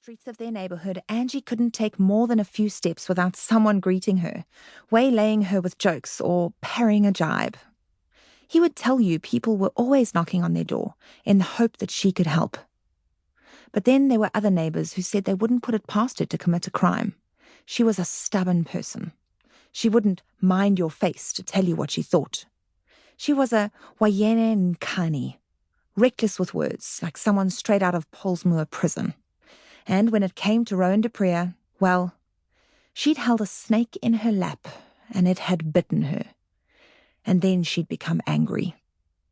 streets of their neighborhood, Angie couldn't take more than a few steps without someone greeting her, waylaying her with jokes, or parrying a jibe. He would tell you people were always knocking on their door in the hope that she could help. But then there were other neighbors who said they wouldn't put it past her to commit a crime. She was a stubborn person. She wouldn't mind your face to tell you what she thought. She was a wayene nkani, reckless with words, like someone straight out of Polsmoor prison. And when it came to Rowan Preez, well, she'd held a snake in her lap, and it had bitten her. And then she'd become angry.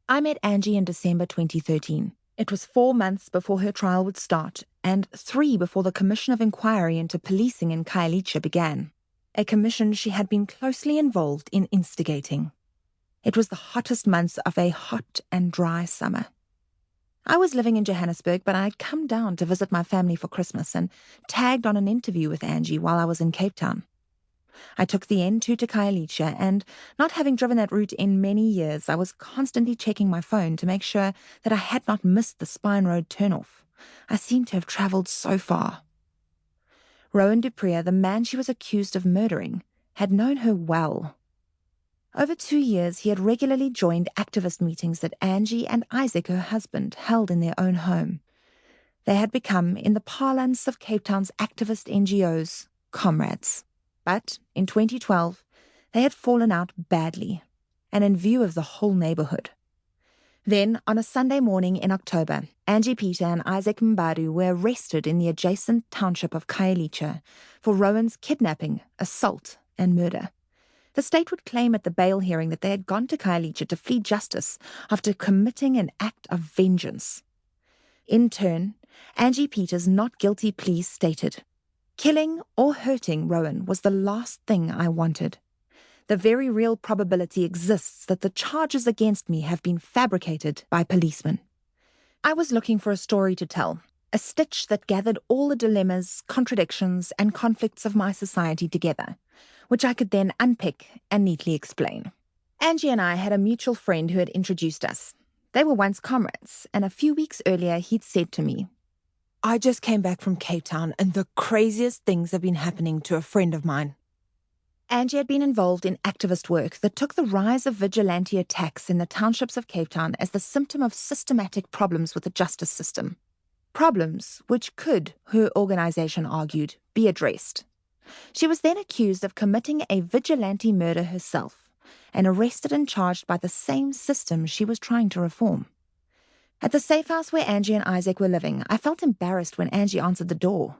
I met Angie in December 2013. It was 4 months before her trial would start, and 3 before the Commission of Inquiry into Policing in Khayelitsha began, a commission she had been closely involved in instigating. It was the hottest months of a hot and dry summer. I was living in Johannesburg, but I'd come down to visit my family for Christmas and tagged on an interview with Angie while I was in Cape Town. I took the N2 to Khayelitsha, and not having driven that route in many years, I was constantly checking my phone to make sure that I had not missed the Spine Road turnoff. I seemed to have travelled so far. Rowan Preez, the man she was accused of murdering, had known her well. Over 2 years, he had regularly joined activist meetings that Angie and Isaac, her husband, held in their own home. They had become, in the parlance of Cape Town's activist NGOs, comrades. But in 2012, they had fallen out badly, and in view of the whole neighborhood. Then, on a Sunday morning in October, Angie Peter and Isaac Mbadu were arrested in the adjacent township of Khayelitsha for Rowan's kidnapping, assault, and murder. The state would claim at the bail hearing that they had gone to Khayelitsha to flee justice after committing an act of vengeance. In turn, Angie Peter's not guilty plea stated, "Killing or hurting Rowan was the last thing I wanted. The very real probability exists that the charges against me have been fabricated by policemen." I was looking for a story to tell, a stitch that gathered all the dilemmas, contradictions, and conflicts of my society together, which I could then unpick and neatly explain. Angie and I had a mutual friend who had introduced us. They were once comrades, and a few weeks earlier he'd said to me, "I just came back from Cape Town, and the craziest things have been happening to a friend of mine." Angie had been involved in activist work that took the rise of vigilante attacks in the townships of Cape Town as the symptom of systematic problems with the justice system. Problems which could, her organisation argued, be addressed. She was then accused of committing a vigilante murder herself, and arrested and charged by the same system she was trying to reform. At the safe house where Angie and Isaac were living, I felt embarrassed when Angie answered the door.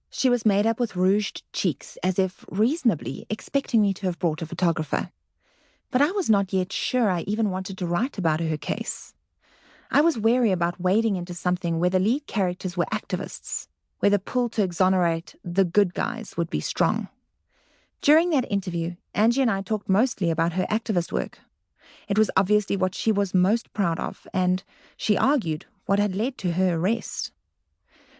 She was made up with rouged cheeks, as if reasonably expecting me to have brought a photographer. But I was not yet sure I even wanted to write about her case. I was wary about wading into something where the lead characters were activists, where the pull to exonerate the good guys would be strong. During that interview, Angie and I talked mostly about her activist work. It was obviously what she was most proud of, and she argued what had led to her arrest.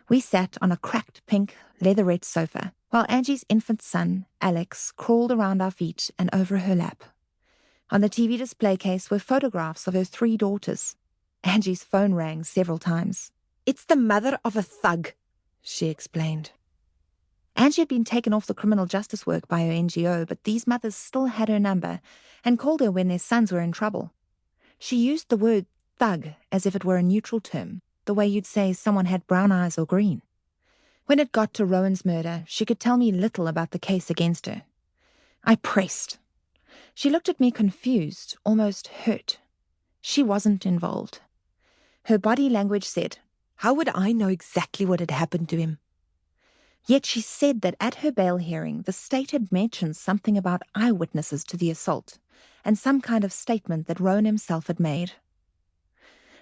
We sat on a cracked pink leatherette sofa, while Angie's infant son, Alex, crawled around our feet and over her lap. On the TV display case were photographs of her 3 daughters. Angie's phone rang several times. "It's the mother of a thug," she explained. Angie had been taken off the criminal justice work by her NGO, but these mothers still had her number and called her when their sons were in trouble. She used the word thug as if it were a neutral term, the way you'd say someone had brown eyes or green. When it got to Rowan's murder, she could tell me little about the case against her. I pressed. She looked at me confused, almost hurt. She wasn't involved. Her body language said, "How would I know exactly what had happened to him?" Yet she said that at her bail hearing, the state had mentioned something about eyewitnesses to the assault, and some kind of statement that Rowan himself had made.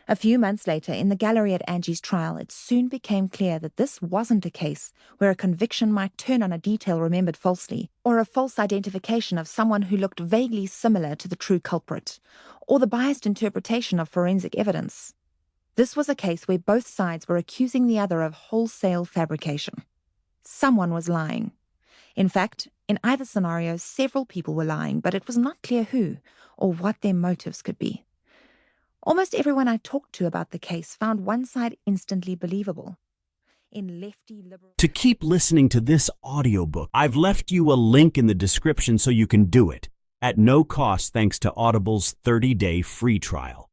A few months later, in the gallery at Angie's trial, it soon became clear that this wasn't a case where a conviction might turn on a detail remembered falsely, or a false identification of someone who looked vaguely similar to the true culprit, or the biased interpretation of forensic evidence. This was a case where both sides were accusing the other of wholesale fabrication. Someone was lying. In fact, in either scenario, several people were lying, but it was not clear who or what their motives could be. Almost everyone I talked to about the case found one side instantly believable. in lefty liberal... To keep listening to this audiobook, I've left you a link in the description so you can do it, at no cost thanks to Audible's 30-day free trial.